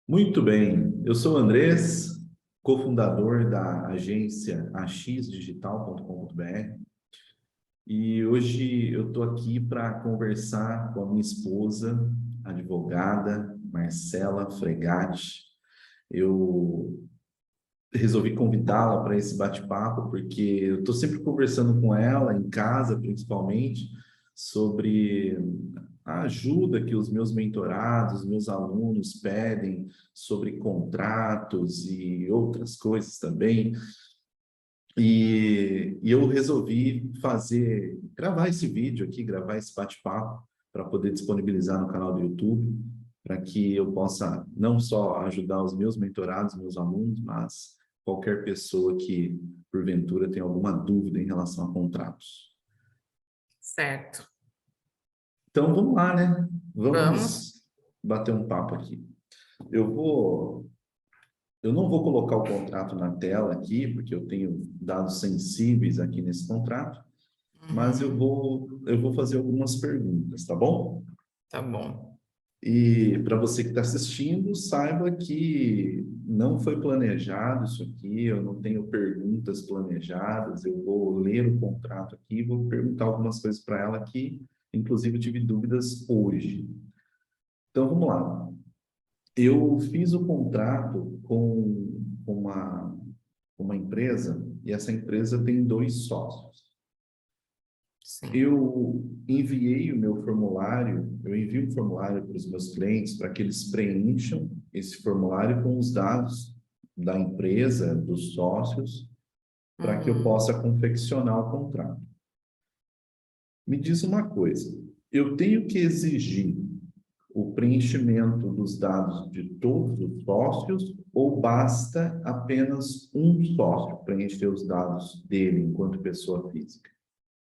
Muito bem, eu sou o Andrés, cofundador da agência axdigital.com.br e hoje eu estou aqui para conversar com a minha esposa, advogada Marcela Fregatti. Eu resolvi convidá-la para esse bate-papo porque eu estou sempre conversando com ela, em casa principalmente, sobre a ajuda que os meus mentorados, meus alunos pedem sobre contratos e outras coisas também. E eu resolvi gravar esse vídeo aqui, gravar esse bate-papo para poder disponibilizar no canal do YouTube, para que eu possa não só ajudar os meus mentorados, meus alunos, mas qualquer pessoa que, porventura, tenha alguma dúvida em relação a contratos. Certo. Então, vamos lá, né? Vamos. Vamos bater um papo aqui. Eu não vou colocar o contrato na tela aqui, porque eu tenho dados sensíveis aqui nesse contrato, mas eu vou fazer algumas perguntas, tá bom? Tá bom. E para você que está assistindo, saiba que não foi planejado isso aqui, eu não tenho perguntas planejadas, eu vou ler o contrato aqui e vou perguntar algumas coisas para ela que, inclusive, eu tive dúvidas hoje. Então, vamos lá. Eu fiz o contrato com uma empresa e essa empresa tem dois sócios. Sim. Eu enviei o meu formulário, eu envio um formulário para os meus clientes para que eles preencham esse formulário com os dados da empresa, dos sócios, para que eu possa confeccionar o contrato. Me diz uma coisa, eu tenho que exigir o preenchimento dos dados de todos os sócios ou basta apenas um sócio preencher os dados dele enquanto pessoa física?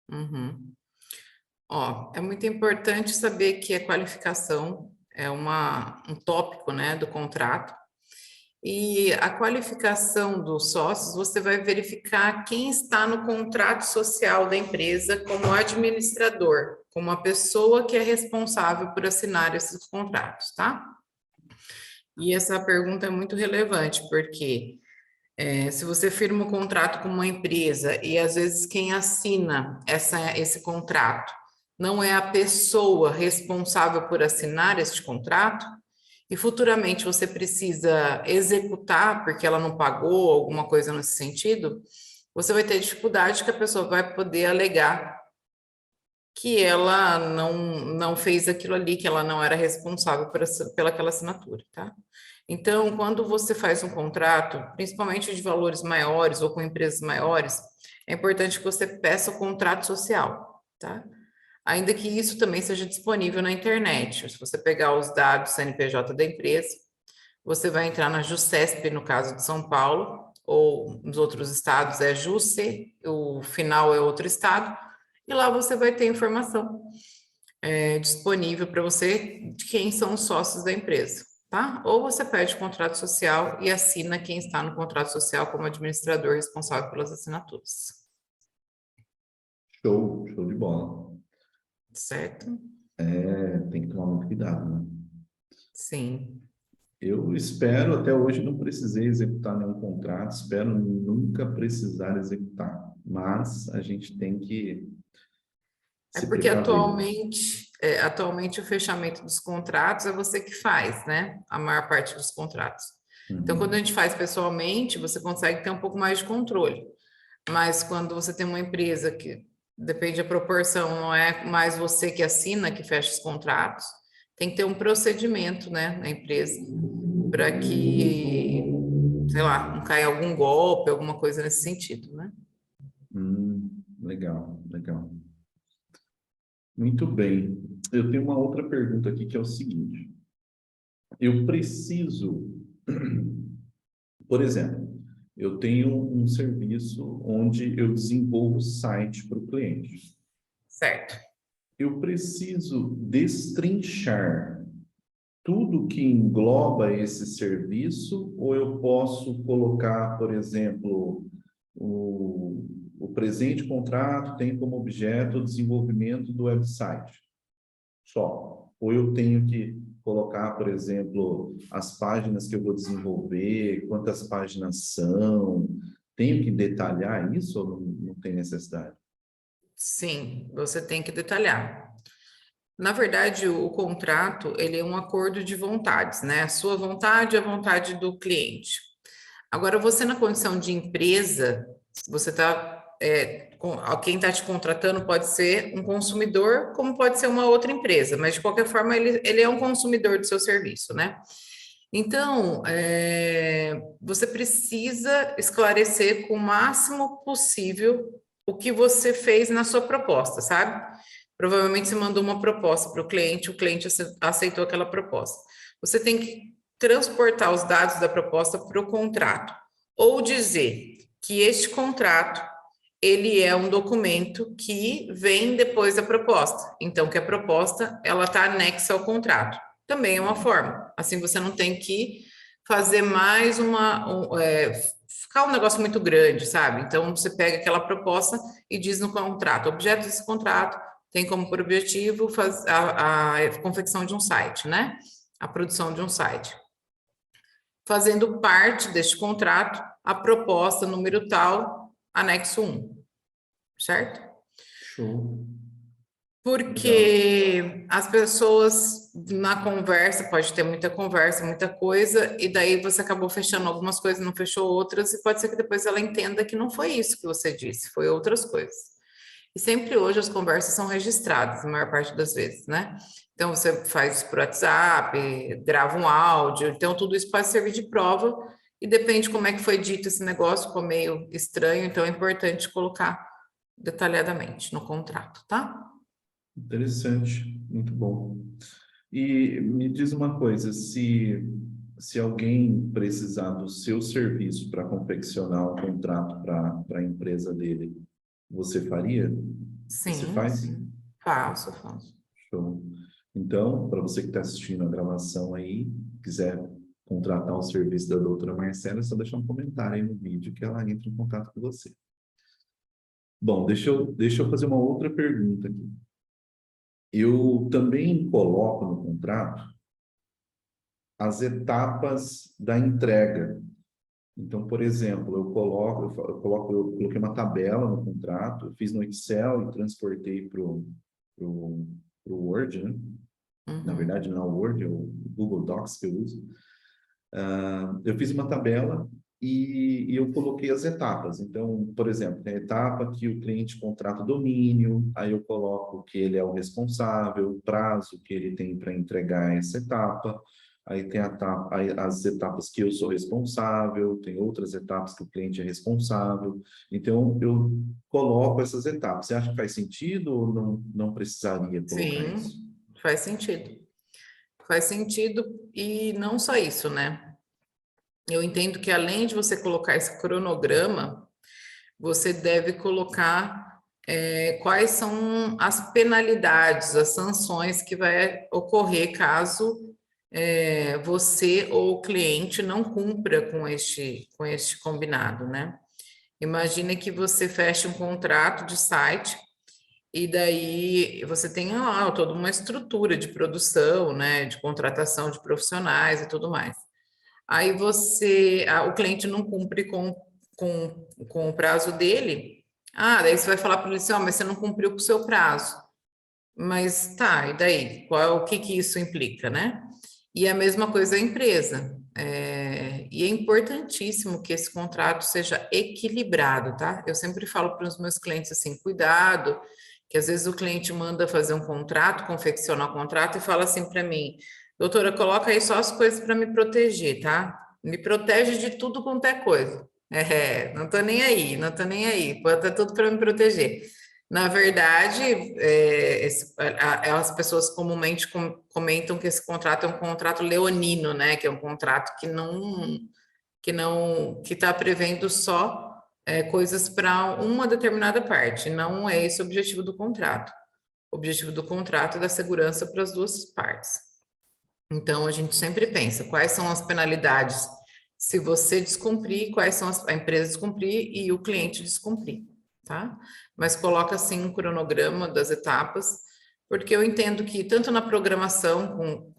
Uhum. Ó, é muito importante saber que a qualificação é um tópico, né, do contrato. E a qualificação dos sócios, você vai verificar quem está no contrato social da empresa como administrador, como a pessoa que é responsável por assinar esses contratos, tá? E essa pergunta é muito relevante, porque se você firma um contrato com uma empresa e às vezes quem assina esse contrato não é a pessoa responsável por assinar este contrato, e futuramente você precisa executar porque ela não pagou, alguma coisa nesse sentido, você vai ter dificuldade que a pessoa vai poder alegar que ela não fez aquilo ali, que ela não era responsável pela aquela assinatura, tá? Então, quando você faz um contrato, principalmente de valores maiores ou com empresas maiores, é importante que você peça o contrato social, tá? Ainda que isso também seja disponível na internet. Se você pegar os dados CNPJ da empresa, você vai entrar na JuSesp, no caso de São Paulo, ou nos outros estados é JuSe, o final é outro estado, e lá você vai ter informação disponível para você de quem são os sócios da empresa, tá? Ou você pede contrato social e assina quem está no contrato social como administrador responsável pelas assinaturas. Show de bola. Certo? Tem que tomar muito cuidado, né? Sim. Eu espero, até hoje não precisei executar nenhum contrato, espero nunca precisar executar, mas a gente tem que É se porque precaver. atualmente o fechamento dos contratos é você que faz, né? A maior parte dos contratos. Então, quando a Uhum. gente faz pessoalmente, você consegue ter um pouco mais de controle. Mas quando você tem uma empresa que depende da proporção, não é mais você que assina, que fecha os contratos, tem que ter um procedimento, né, na empresa, para que, sei lá, não caia algum golpe, alguma coisa nesse sentido, né? Legal. Muito bem. Eu tenho uma outra pergunta aqui que é o seguinte: eu preciso, por exemplo, eu tenho um serviço onde eu desenvolvo site para o cliente. Certo. Eu preciso destrinchar tudo que engloba esse serviço, ou eu posso colocar, por exemplo, o presente contrato tem como objeto o desenvolvimento do website só? Ou eu tenho que colocar, por exemplo, as páginas que eu vou desenvolver, quantas páginas são? Tenho que detalhar isso ou não tem necessidade? Sim, você tem que detalhar. Na verdade, o contrato, ele é um acordo de vontades, né? A sua vontade é a vontade do cliente. Agora, você na condição de empresa, você está, quem está te contratando pode ser um consumidor, como pode ser uma outra empresa, mas de qualquer forma ele é um consumidor do seu serviço, né? Então, você precisa esclarecer com o máximo possível o que você fez na sua proposta, sabe? Provavelmente você mandou uma proposta para o cliente aceitou aquela proposta. Você tem que transportar os dados da proposta para o contrato, ou dizer que este contrato ele é um documento que vem depois da proposta. Então, que a proposta ela está anexa ao contrato. Também é uma forma. Assim, você não tem que fazer mais ficar um negócio muito grande, sabe? Então, você pega aquela proposta e diz no contrato, objeto desse contrato tem como por objetivo a confecção de um site, né? A produção de um site. Fazendo parte deste contrato, a proposta número tal, anexo 1, certo? Show. Legal. Porque as pessoas na conversa, pode ter muita conversa, muita coisa, e daí você acabou fechando algumas coisas, não fechou outras, e pode ser que depois ela entenda que não foi isso que você disse, foi outras coisas. E sempre hoje as conversas são registradas, a maior parte das vezes, né? Então você faz isso por WhatsApp, grava um áudio, então tudo isso pode servir de prova, e depende como é que foi dito esse negócio, ficou meio estranho, então é importante colocar detalhadamente no contrato, tá? Interessante, muito bom. E me diz uma coisa, se alguém precisar do seu serviço para confeccionar um contrato para a empresa dele, você faria? Você Sim, faz? sim. Faço, faço. Show. Então, para você que está assistindo a gravação aí, quiser contratar o serviço da doutora Marcela, é só deixar um comentário aí no vídeo que ela entra em contato com você. Bom, deixa eu fazer uma outra pergunta aqui. Eu também coloco no contrato as etapas da entrega. Então, por exemplo, eu coloquei uma tabela no contrato, eu fiz no Excel e transportei para o Word, né? Na Uhum. verdade, não é o Word, é o Google Docs que eu uso. Eu fiz uma tabela e eu coloquei as etapas. Então, por exemplo, tem a etapa que o cliente contrata o domínio, aí eu coloco que ele é o responsável, o prazo que ele tem para entregar essa etapa. Aí tem as etapas que eu sou responsável, tem outras etapas que o cliente é responsável. Então, eu coloco essas etapas. Você acha que faz sentido ou não precisaria colocar isso? Sim, faz sentido. Faz sentido e não só isso, né? Eu entendo que além de você colocar esse cronograma, você deve colocar quais são as penalidades, as sanções que vai ocorrer caso você ou o cliente não cumpra com este combinado, né? Imagine que você feche um contrato de site e daí você tem lá toda uma estrutura de produção, né, de contratação de profissionais e tudo mais. Aí o cliente não cumpre com o prazo dele. Ah, daí você vai falar para ele assim, ó, mas você não cumpriu com o seu prazo. Mas tá, e daí? O que que isso implica, né? E a mesma coisa a empresa. E é importantíssimo que esse contrato seja equilibrado, tá? Eu sempre falo para os meus clientes assim, cuidado, que às vezes o cliente manda fazer um contrato, confeccionar um contrato e fala assim para mim, doutora, coloca aí só as coisas para me proteger, tá? Me protege de tudo quanto é coisa. Não tô nem aí, não tô nem aí, bota tudo para me proteger. Na verdade, as pessoas comumente comentam que esse contrato é um contrato leonino, né? Que é um contrato que está prevendo só coisas para uma determinada parte. Não é esse o objetivo do contrato. O objetivo do contrato é dar segurança para as duas partes. Então, a gente sempre pensa quais são as penalidades se você descumprir, quais são a empresa descumprir e o cliente descumprir, tá? Mas coloca assim um cronograma das etapas, porque eu entendo que tanto na programação,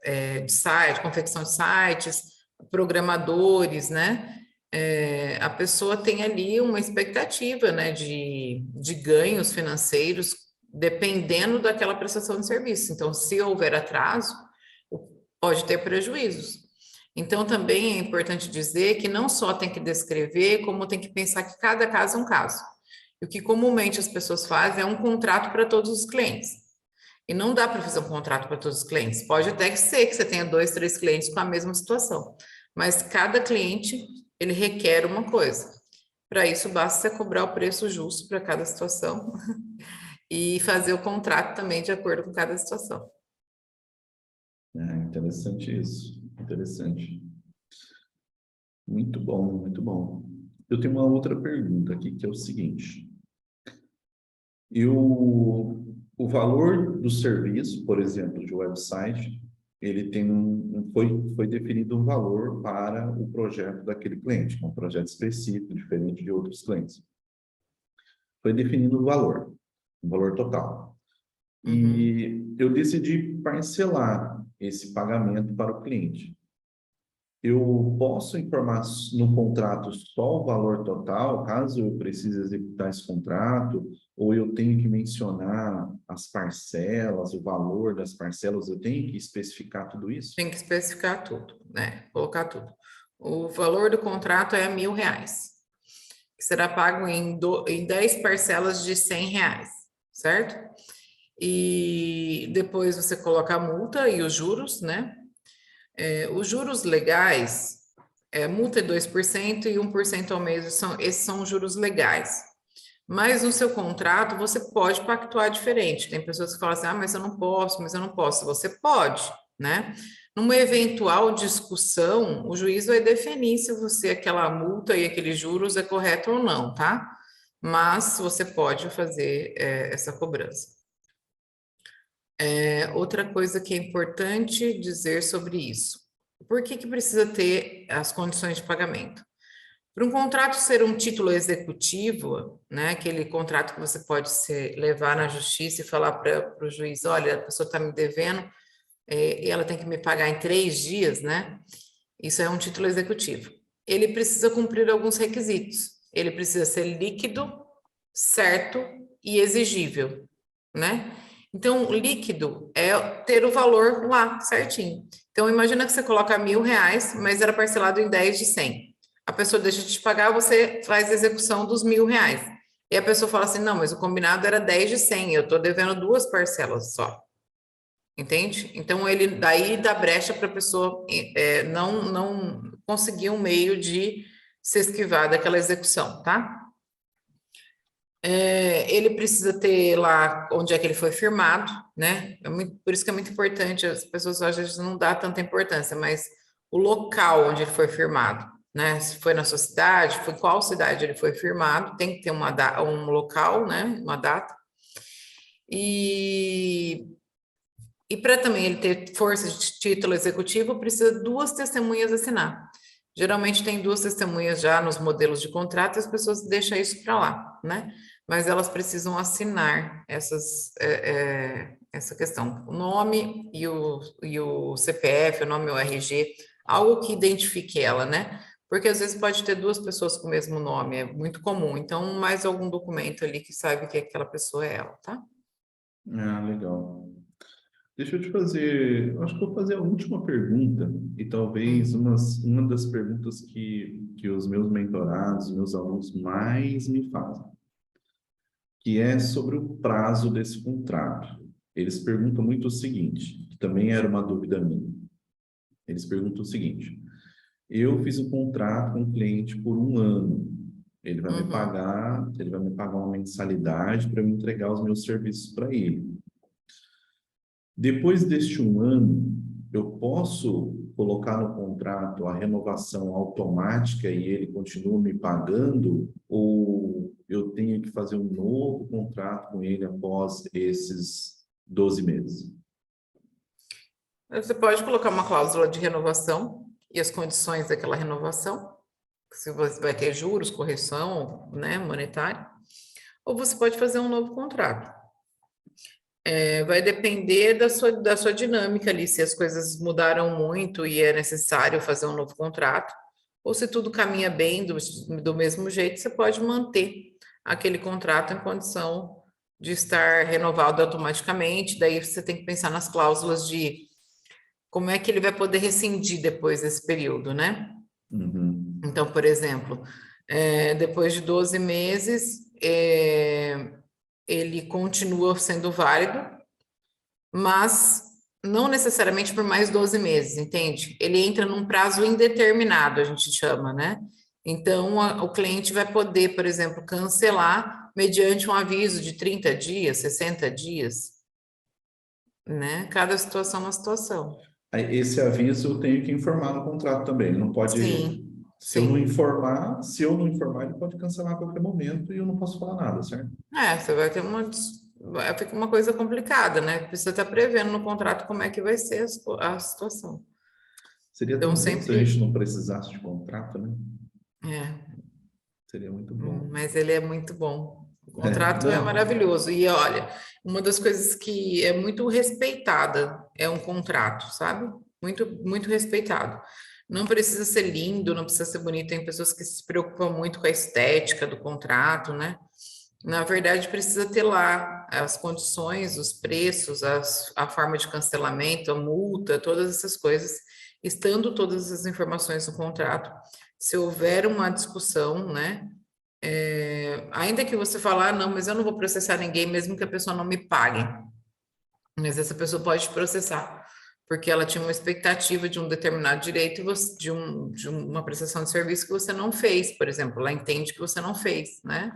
de site, confecção de sites, programadores, né? A pessoa tem ali uma expectativa, né, de ganhos financeiros, dependendo daquela prestação de serviço. Então, se houver atraso, pode ter prejuízos. Então, também é importante dizer que não só tem que descrever, como tem que pensar que cada caso é um caso. E o que comumente as pessoas fazem é um contrato para todos os clientes. E não dá para fazer um contrato para todos os clientes. Pode até ser que você tenha 2, 3 clientes com a mesma situação, mas cada cliente, ele requer uma coisa. Para isso, basta você cobrar o preço justo para cada situação e fazer o contrato também de acordo com cada situação. Interessante isso, interessante. Muito bom, muito bom. Eu tenho uma outra pergunta aqui, que é o seguinte. O valor do serviço, por exemplo, de website, ele tem foi definido um valor para o projeto daquele cliente, um projeto específico, diferente de outros clientes. Foi definido um valor total. E eu decidi parcelar esse pagamento para o cliente. Eu posso informar no contrato só o valor total, caso eu precise executar esse contrato, ou eu tenho que mencionar as parcelas, o valor das parcelas, eu tenho que especificar tudo isso? Tem que especificar tudo, né? Colocar tudo. O valor do contrato é R$1.000, que será pago em 10 parcelas de R$100, certo? E depois você coloca a multa e os juros, né? Os juros legais, multa é 2% e 1% ao mês, esses são os juros legais. Mas no seu contrato, você pode pactuar diferente. Tem pessoas que falam assim, mas eu não posso, mas eu não posso. Você pode, né? Numa eventual discussão, o juiz vai definir se aquela multa e aqueles juros é correto ou não, tá? Mas você pode fazer essa cobrança. Outra coisa que é importante dizer sobre isso. Por que precisa ter as condições de pagamento? Para um contrato ser um título executivo, né, aquele contrato que você pode levar na justiça e falar para o juiz, olha, a pessoa está me devendo e ela tem que me pagar em 3 dias, né? Isso é um título executivo. Ele precisa cumprir alguns requisitos. Ele precisa ser líquido, certo e exigível, né? Então, o líquido é ter o valor lá, certinho. Então, imagina que você coloca R$1.000, mas era parcelado em 10 de 100. A pessoa deixa de te pagar, você faz a execução dos R$1.000. E a pessoa fala assim, não, mas o combinado era 10 de 100, eu estou devendo 2 parcelas só. Entende? Então, ele daí dá brecha para a pessoa não conseguir um meio de se esquivar daquela execução, tá? Ele precisa ter lá onde é que ele foi firmado, né? Por isso que é muito importante, as pessoas às vezes não dão tanta importância, mas o local onde ele foi firmado, né? Se foi na sua cidade, foi qual cidade ele foi firmado, tem que ter um local, né? Uma data. E para também ele ter força de título executivo, precisa 2 testemunhas assinar. Geralmente tem 2 testemunhas já nos modelos de contrato, as pessoas deixam isso para lá, né? Mas elas precisam assinar essa questão. O nome e o CPF, o nome e o RG, algo que identifique ela, né? Porque às vezes pode ter 2 pessoas com o mesmo nome, é muito comum. Então, mais algum documento ali que saiba que aquela pessoa é ela, tá? Legal. Deixa eu te fazer, acho que vou fazer a última pergunta, e talvez uma das perguntas que os meus mentorados, meus alunos mais me fazem, que é sobre o prazo desse contrato. Eles perguntam muito o seguinte, que também era uma dúvida minha. Eles perguntam o seguinte, eu fiz um contrato com o cliente por 1 ano, ele vai me pagar uma mensalidade para eu entregar os meus serviços para ele. Depois deste 1 ano, eu posso colocar no contrato a renovação automática e ele continua me pagando, ou eu tenho que fazer um novo contrato com ele após esses 12 meses? Você pode colocar uma cláusula de renovação e as condições daquela renovação, se você vai ter juros, correção, né, monetária, ou você pode fazer um novo contrato. Vai depender da sua dinâmica ali, se as coisas mudaram muito e é necessário fazer um novo contrato, ou se tudo caminha bem do mesmo jeito, você pode manter aquele contrato em condição de estar renovado automaticamente. Daí você tem que pensar nas cláusulas de como é que ele vai poder rescindir depois desse período, né? Uhum. Então, por exemplo, depois de 12 meses, ele continua sendo válido, mas não necessariamente por mais 12 meses, entende? Ele entra num prazo indeterminado, a gente chama, né? Então, o cliente vai poder, por exemplo, cancelar mediante um aviso de 30 dias, 60 dias, né? Cada situação é uma situação. Aí, esse aviso eu tenho que informar no contrato também. Não pode, Sim, se eu não sim. informar, ele pode cancelar a qualquer momento e eu não posso falar nada, certo? Você vai ter fica uma coisa complicada, né? Precisa estar prevendo no contrato como é que vai ser a situação. Seria Então, tão bom se a gente sempre, não precisasse de contrato, né? é, Seria muito bom. mas ele é muito bom. O É, contrato é não, maravilhoso. E olha, uma das coisas que é muito respeitada é um contrato, sabe? Muito, muito respeitado. Não precisa ser lindo, não precisa ser bonito. Tem pessoas que se preocupam muito com a estética do contrato, né? Na verdade, precisa ter lá as condições, os preços, a forma de cancelamento, a multa, todas essas coisas, estando todas as informações no contrato. Se houver uma discussão, né? Ainda que você falar, não, mas eu não vou processar ninguém, mesmo que a pessoa não me pague. Mas essa pessoa pode te processar, porque ela tinha uma expectativa de um determinado direito, de uma prestação de serviço que você não fez, por exemplo. Ela entende que você não fez, né?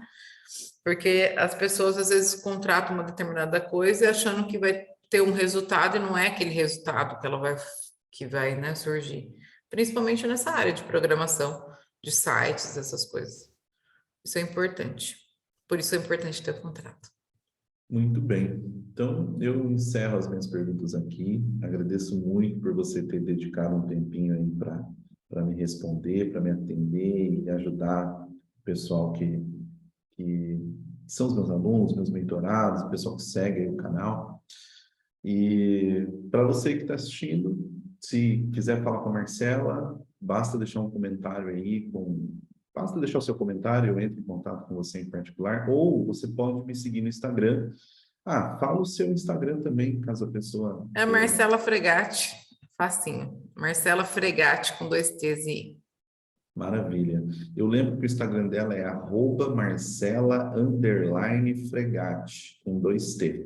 Porque as pessoas às vezes contratam uma determinada coisa achando que vai ter um resultado e não é aquele resultado que vai, né, surgir. Principalmente nessa área de programação, de sites, essas coisas. Isso é importante. Por isso é importante ter contrato. muito bem. Então, eu encerro as minhas perguntas aqui. Agradeço muito por você ter dedicado um tempinho aí para me responder, para me atender e ajudar o pessoal que são os meus alunos, meus mentorados, o pessoal que segue aí o canal. E para você que está assistindo, se quiser falar com a Marcela, basta deixar um comentário aí, basta deixar o seu comentário, eu entro em contato com você em particular, ou você pode me seguir no Instagram. Ah, fala o seu Instagram também, caso a pessoa É queira. Marcela Fregatti, facinho. Marcela Fregatti com 2 T's e I. Maravilha. Eu lembro que o Instagram dela é @Marcela_Fregatti, com 2T. É,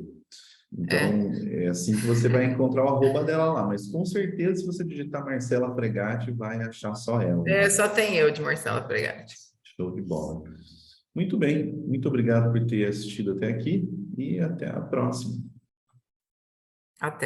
Então, é assim que você vai encontrar o arroba dela lá. Mas com certeza, se você digitar Marcela Fregatti, vai achar só ela lá. só tem eu de Marcela Fregatti. Show de bola. Muito bem. Muito obrigado por ter assistido até aqui e até a próxima. Até.